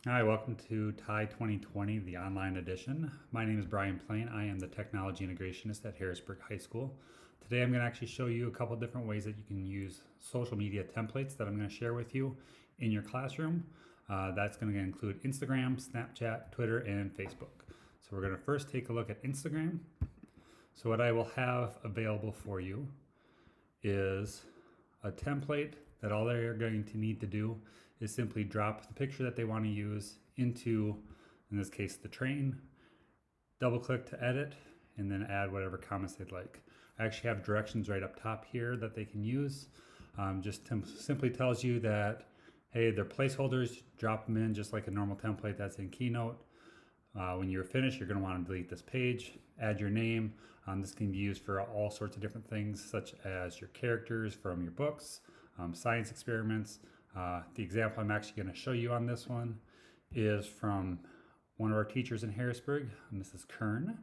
Hi, welcome to TIE 2020, the online edition. My name is Brian Plain. I am the Technology Integrationist at Harrisburg High School. Today I'm going to actually show you a couple different ways that you can use social media templates that I'm going to share with you in your classroom. That's going to include Instagram, Snapchat, Twitter, and Facebook. So we're going to first take a look at Instagram. So what I will have available for you is a template that all they're going to need to do is simply drop the picture that they want to use into, in this case, the train, double click to edit, and then add whatever comments they'd like. I actually have directions right up top here that they can use. Simply tells you that, hey, they're placeholders, drop them in just like a normal template that's in Keynote. When you're finished, you're going to want to delete this page, add your name. This can be used for all sorts of different things, such as your characters from your books, science experiments. The example I'm actually going to show you on this one is from one of our teachers in Harrisburg, Mrs. Kern.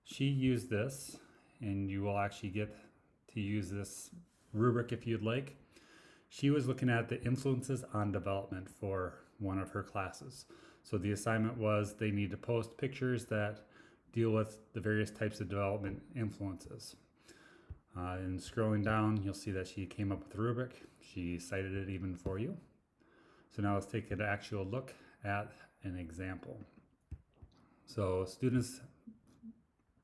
She used this, and you will actually get to use this rubric if you'd like. She was looking at the influences on development for one of her classes. So the assignment was they need to post pictures that deal with the various types of development influences. And scrolling down, you'll see that she came up with a rubric. She cited it even for you. So now let's take an actual look at an example. So students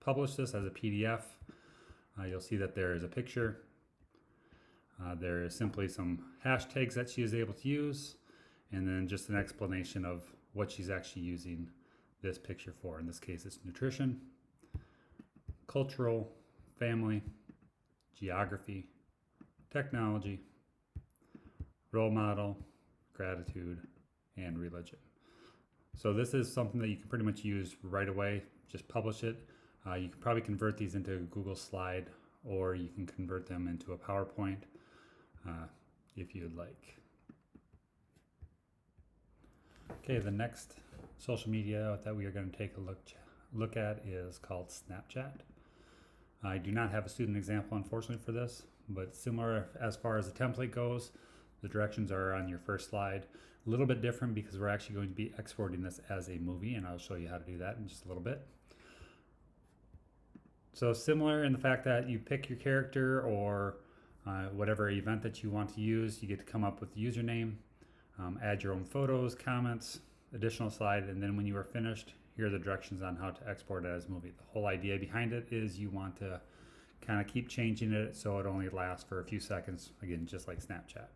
publish this as a PDF. You'll see that there is a picture. There is simply some hashtags that she is able to use, and then just an explanation of what she's actually using this picture for. In this case, it's nutrition, cultural, family, geography, technology, role model, gratitude, and religion. So this is something that you can pretty much use right away. Just publish it. You can probably convert these into a Google slide, or you can convert them into a PowerPoint if you'd like. Okay, the next social media that we are going to take a look at is called Snapchat. I do not have a student example, unfortunately, for this, but similar as far as the template goes. The directions are on your first slide. A little bit different because we're actually going to be exporting this as a movie, and I'll show you how to do that in just a little bit. So similar in the fact that you pick your character or whatever event that you want to use, you get to come up with the username, add your own photos, comments, additional slide, and then when you are finished, here are the directions on how to export it as a movie. The whole idea behind it is you want to kind of keep changing it so it only lasts for a few seconds, again, just like Snapchat.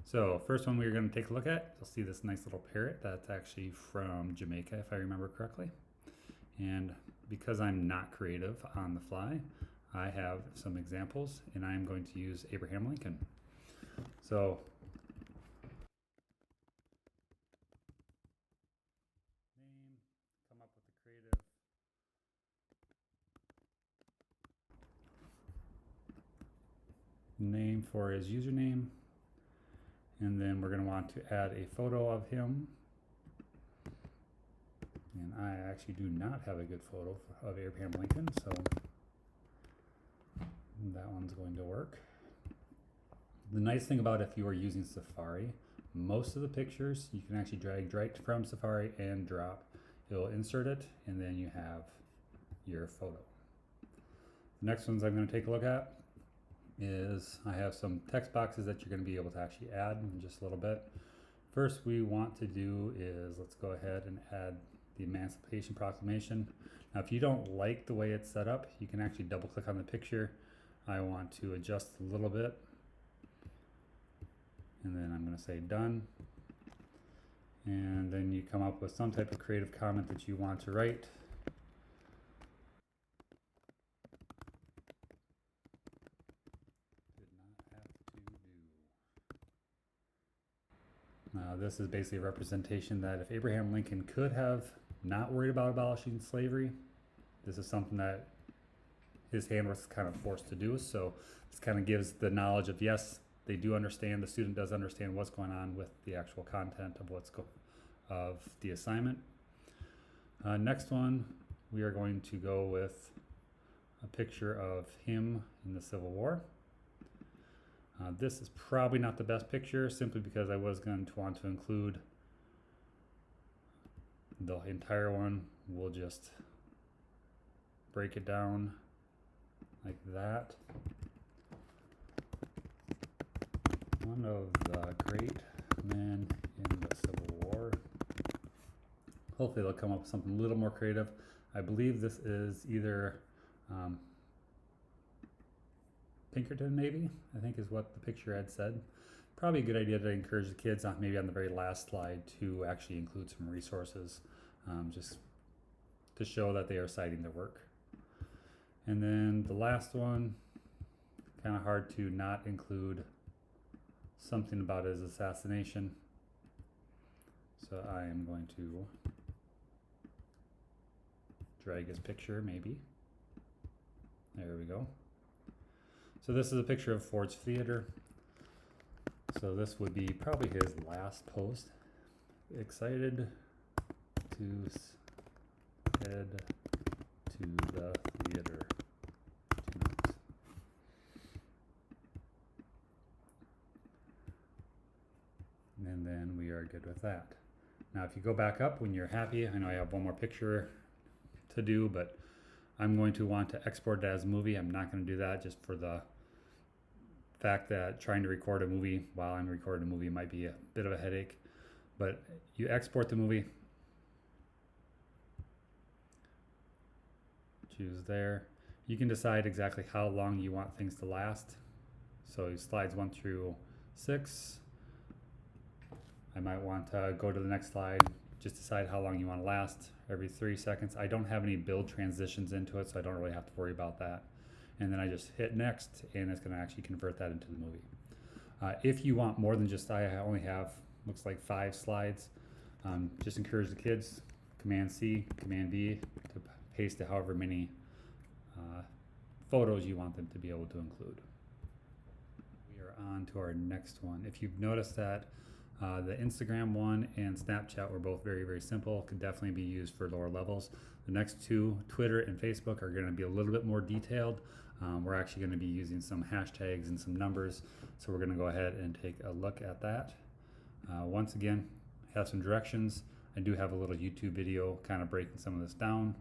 So first one we're going to take a look at, you'll see this nice little parrot that's actually from Jamaica, if I remember correctly. And because I'm not creative on the fly, I have some examples, and I'm going to use Abraham Lincoln. So name, come up with a creative name for his username, and then we're going to want to add a photo of him. And I actually do not have a good photo of Abraham Lincoln, so that one's going to work. The nice thing about if you are using Safari, most of the pictures you can actually drag right from Safari and drop. It'll insert it, and then you have your photo. The next ones I'm going to take a look at is I have some text boxes that you're going to be able to actually add in just a little bit. First we want to do is let's go ahead and add the Emancipation Proclamation. Now if you don't like the way it's set up, you can actually double click on the picture. I want to adjust a little bit, and then I'm going to say done, and then you come up with some type of creative comment that you want to write. Did not have to do. Now this is basically a representation that if Abraham Lincoln could have not worried about abolishing slavery, this is something that his hand was kind of forced to do. So this kind of gives the knowledge of, yes, they do understand, the student does understand what's going on with the actual content of of the assignment. Next one, we are going to go with a picture of him in the Civil War. This is probably not the best picture, simply because I was going to want to include the entire one, we'll just break it down like that. One of the great men in the Civil War. Hopefully they'll come up with something a little more creative. I believe this is either Pinkerton, maybe, I think is what the picture had said. Probably a good idea to encourage the kids, maybe on the very last slide, to actually include some resources, just to show that they are citing their work. And then the last one, kind of hard to not include something about his assassination. So I am going to drag his picture, maybe. There we go. So this is a picture of Ford's Theater. So this would be probably his last post. Excited to head to the theater tonight. And then we are good with that. Now if you go back up when you're happy, I know I have one more picture to do, but I'm going to want to export it as a movie. I'm not going to do that just for the fact that trying to record a movie while I'm recording a movie might be a bit of a headache. But you export the movie, choose there. You can decide exactly how long you want things to last. So slides 1 through 6. I might want to go to the next slide, just decide how long you want to last every 3 seconds. I don't have any build transitions into it, so I don't really have to worry about that. And then I just hit next, and it's going to actually convert that into the movie. If you want more than just, I only have, looks like 5 slides, just encourage the kids, Command C, Command V, to paste to however many photos you want them to be able to include. We are on to our next one. If you've noticed that the Instagram one and Snapchat were both very, very simple, could definitely be used for lower levels. The next two, Twitter and Facebook, are going to be a little bit more detailed. We're actually going to be using some hashtags and some numbers, so we're going to go ahead and take a look at that. Once again, have some directions. I do have a little YouTube video kind of breaking some of this down.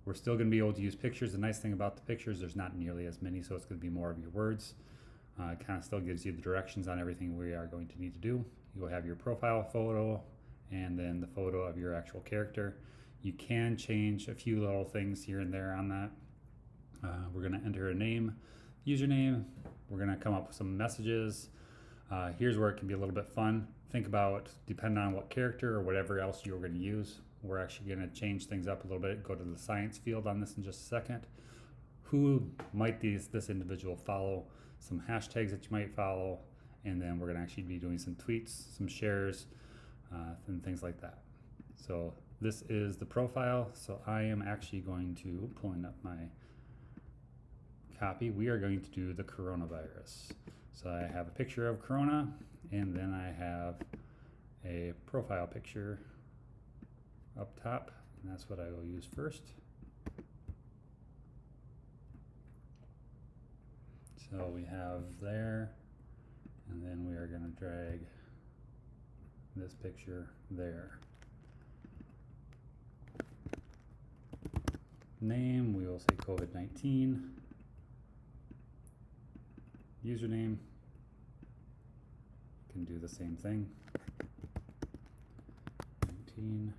We're still going to be able to use pictures. The nice thing about the pictures, there's not nearly as many, so it's going to be more of your words. It kind of still gives you the directions on everything we are going to need to do. You'll have your profile photo and then the photo of your actual character. You can change a few little things here and there on that. We're going to enter a name, username. We're going to come up with some messages. Here's where it can be a little bit fun. Think about, depending on what character or whatever else you're going to use, we're actually going to change things up a little bit. Go to the science field on this in just a second. Who might this individual follow? Some hashtags that you might follow, and then we're going to actually be doing some tweets, some shares, and things like that. So this is the profile. So I am actually going to, pulling up my copy, we are going to do the coronavirus. So I have a picture of Corona, and then I have a profile picture up top, and that's what I will use first. So we have there, and then we are going to drag this picture there. Name, we will say COVID-19. Username, can do the same thing. 19.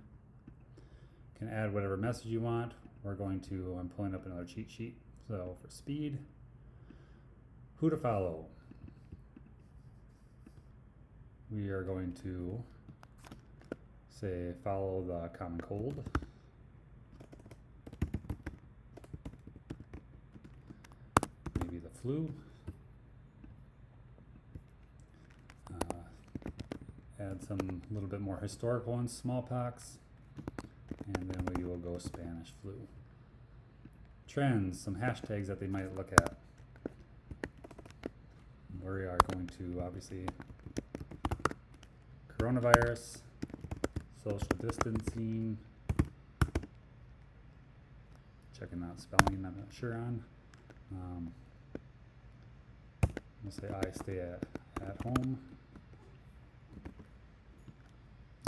Can add whatever message you want. We're going to, I'm pulling up another cheat sheet. So for speed, who to follow. We are going to say follow the common cold. Maybe the flu. Add some little bit more historical ones, smallpox, and then we will go Spanish flu. Trends, some hashtags that they might look at. We are going to obviously coronavirus, social distancing, checking out spelling I'm not sure on. We'll say I stay at home.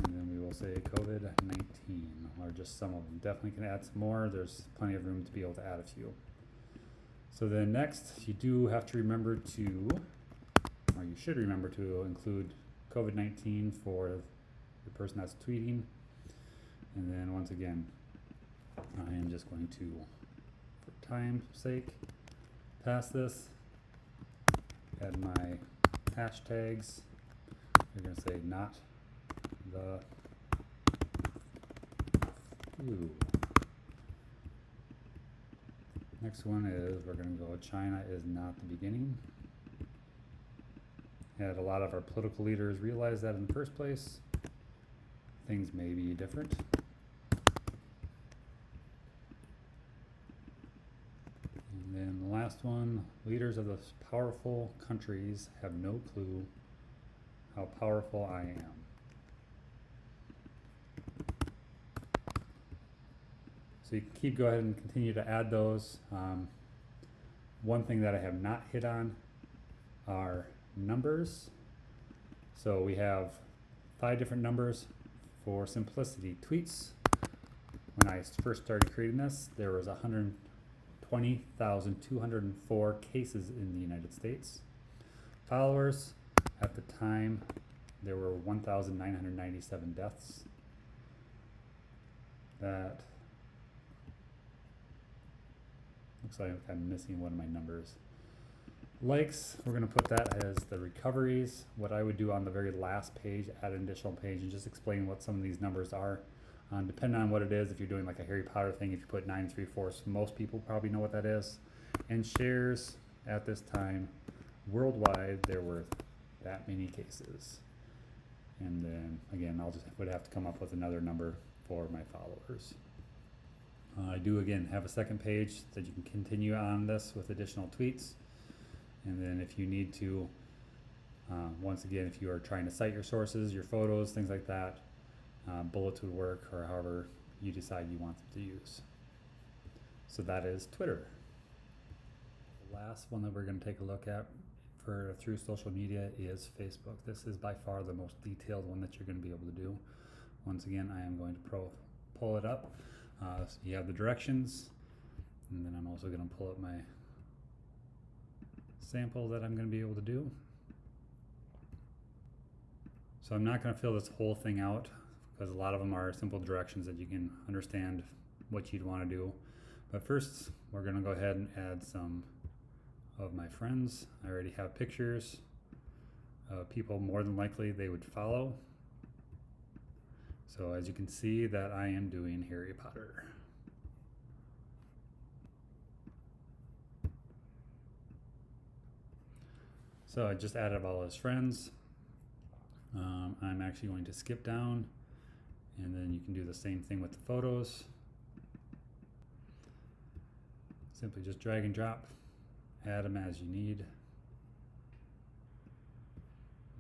And then we will say COVID-19, or just some of them. Definitely can add some more. There's plenty of room to be able to add a few. So then next, you do have to remember to, or you should remember to include COVID-19 for the person that's tweeting. And then once again, I am just going to, for time's sake, pass this, add my hashtags. You're going to say not the flu. Next one is we're going to go China is not the beginning. And a lot of our political leaders realize that in the first place. Things may be different. And then the last one, leaders of the powerful countries have no clue how powerful I am. So you can go ahead and continue to add those. One thing that I have not hit on are numbers. So we have 5 different numbers for simplicity. Tweets, when I first started creating this, there was 120,204 cases in the United States. Followers, at the time, there were 1,997 deaths. That looks like I'm missing one of my numbers. Likes, we're going to put that as the recoveries. What I would do on the very last page, add an additional page and just explain what some of these numbers are. Depending on what it is, if you're doing like a Harry Potter thing, if you put 9 3/4, most people probably know what that is. And shares, at this time, worldwide, there were that many cases. And then again, would have to come up with another number for my followers. I do again have a second page that you can continue on this with additional tweets. And then if you need to, once again, if you are trying to cite your sources, your photos, things like that, bullets would work, or however you decide you want them to use. So that is Twitter. The last one that we're going to take a look at through social media is Facebook. This is by far the most detailed one that you're going to be able to do. Once again, I am going to pull it up. So you have the directions, and then I'm also going to pull up my sample that I'm going to be able to do. So I'm not going to fill this whole thing out because a lot of them are simple directions that you can understand what you'd want to do. But first, we're going to go ahead and add some of my friends. I already have pictures of people more than likely they would follow. So as you can see that I am doing Harry Potter. So I just added all his friends. I'm actually going to skip down, and then you can do the same thing with the photos. Simply just drag and drop, add them as you need.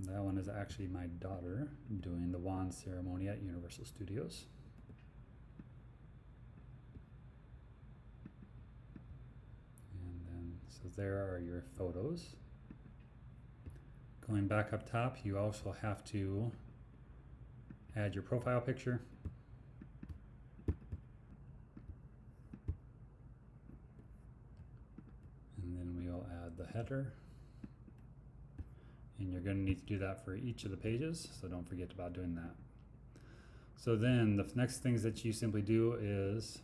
That one is actually my daughter doing the wand ceremony at Universal Studios. And then, so there are your photos. Going back up top, you also have to add your profile picture. And then we'll add the header. And you're going to need to do that for each of the pages, so don't forget about doing that. So then the next things that you simply do is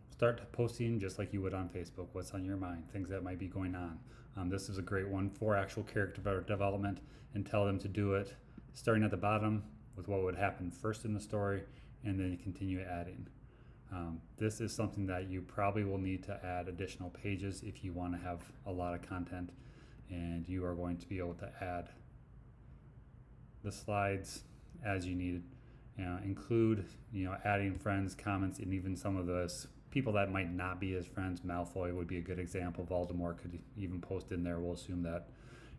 start posting just like you would on Facebook, what's on your mind, things that might be going on. This is a great one for actual character development, and tell them to do it starting at the bottom with what would happen first in the story, and then you continue adding. This is something that you probably will need to add additional pages if you want to have a lot of content, and you are going to be able to add the slides as you need. Include, adding friends, comments, and even some of those people that might not be his friends. Malfoy would be a good example. Voldemort could even post in there. We'll assume that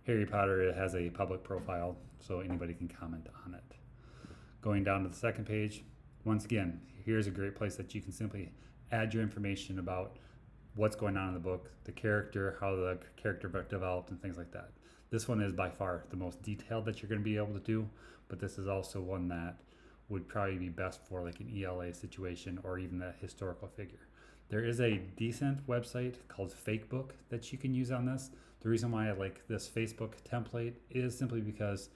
Harry Potter has a public profile, so anybody can comment on it. Going down to the second page, once again, here's a great place that you can simply add your information about what's going on in the book, the character, how the character developed, and things like that. This one is by far the most detailed that you're going to be able to do, but this is also one that would probably be best for like an ELA situation or even a historical figure. There is a decent website called Fakebook that you can use on this. The reason why I like this Facebook template is simply because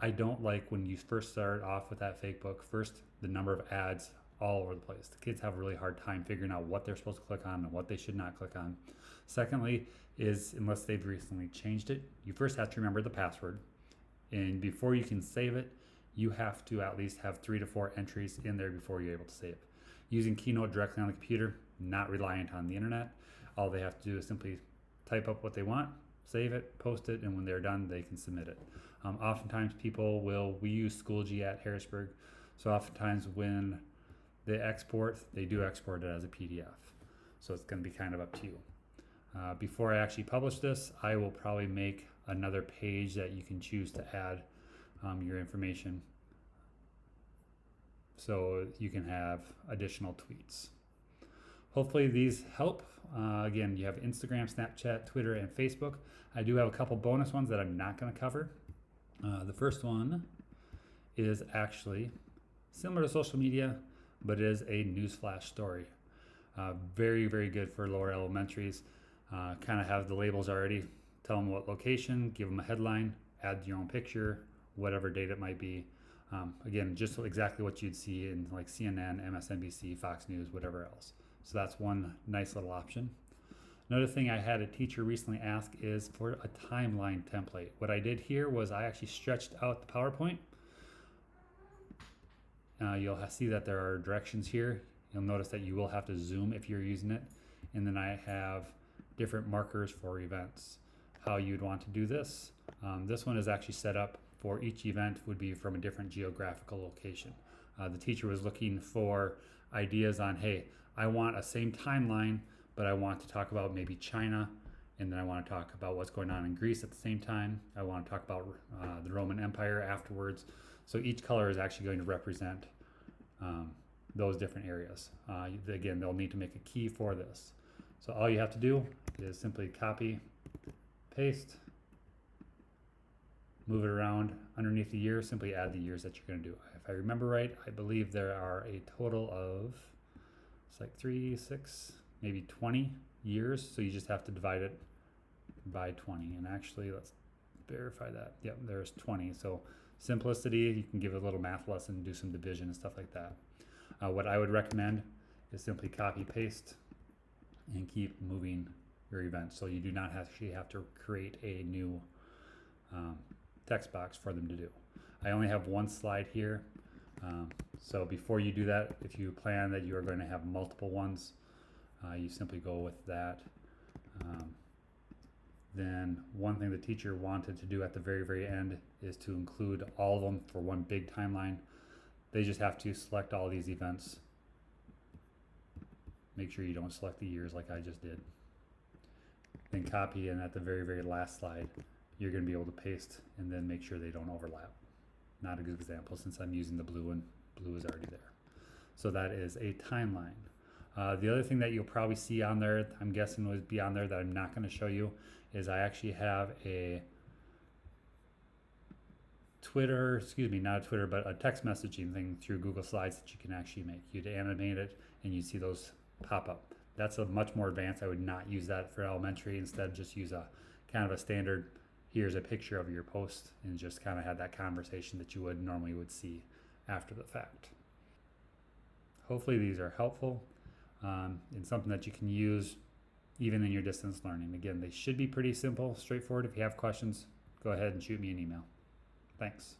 I don't like when you first start off with that Fakebook, first, the number of ads all over the place. The kids have a really hard time figuring out what they're supposed to click on and what they should not click on. Secondly, is unless they've recently changed it, you first have to remember the password. And before you can save it, you have to at least have 3 to 4 entries in there before you're able to save it. Using Keynote directly on the computer, not reliant on the internet. All they have to do is simply type up what they want, save it, post it, and when they're done, they can submit it. Oftentimes we use Schoology at Harrisburg, so oftentimes when they export, they do export it as a PDF. So it's going to be kind of up to you. Before I actually publish this, I will probably make another page that you can choose to add your information so you can have additional tweets. Hopefully these help. Again, you have Instagram, Snapchat, Twitter, and Facebook. I do have a couple bonus ones that I'm not going to cover. The first one is actually similar to social media, but it is a newsflash story. Very, very good for lower elementaries. Kind of have the labels already. Tell them what location, give them a headline, add your own picture, whatever date it might be. Again, just exactly what you'd see in like CNN, MSNBC, Fox News, whatever else. So that's one nice little option. Another thing I had a teacher recently ask is for a timeline template. What I did here was I actually stretched out the PowerPoint. You'll see that there are directions here. You'll notice that you will have to zoom if you're using it. And then I have different markers for events. How you'd want to do this. This one is actually set up for each event would be from a different geographical location. The teacher was looking for ideas on, hey, I want a same timeline, but I want to talk about maybe China, and then I want to talk about what's going on in Greece at the same time. I want to talk about the Roman Empire afterwards. So each color is actually going to represent those different areas. Again, they'll need to make a key for this. So all you have to do is simply copy, paste, move it around underneath the year, simply add the years that you're going to do. If I remember right, I believe there are a total of, it's like 3, 6, maybe 20 years. So you just have to divide it by 20. And actually, let's verify that. Yep, there's 20. So simplicity, you can give a little math lesson, do some division and stuff like that. What I would recommend is simply copy, paste, and keep moving your events. So you do not actually have to create a new text box for them to do. I only have one slide here. So before you do that, if you plan that you are going to have multiple ones, you simply go with that. Then one thing the teacher wanted to do at the very, very end is to include all of them for one big timeline. They just have to select all these events. Make sure you don't select the years like I just did. Then copy, and at the very, very last slide, you're going to be able to paste and then make sure they don't overlap. Not a good example since I'm using the blue and blue is already there. So that is a timeline. The other thing that you'll probably see on there, I'm guessing would be on there that I'm not going to show you, is I actually have a Twitter, not a Twitter, but a text messaging thing through Google Slides that you can actually make. You'd animate it and you'd see those pop up. That's a much more advanced. I would not use that for elementary. Instead, just use a kind of a standard, here's a picture of your post, and just kind of have that conversation that you would normally see after the fact. Hopefully these are helpful and something that you can use even in your distance learning. Again, they should be pretty simple, straightforward. If you have questions, go ahead and shoot me an email. Thanks.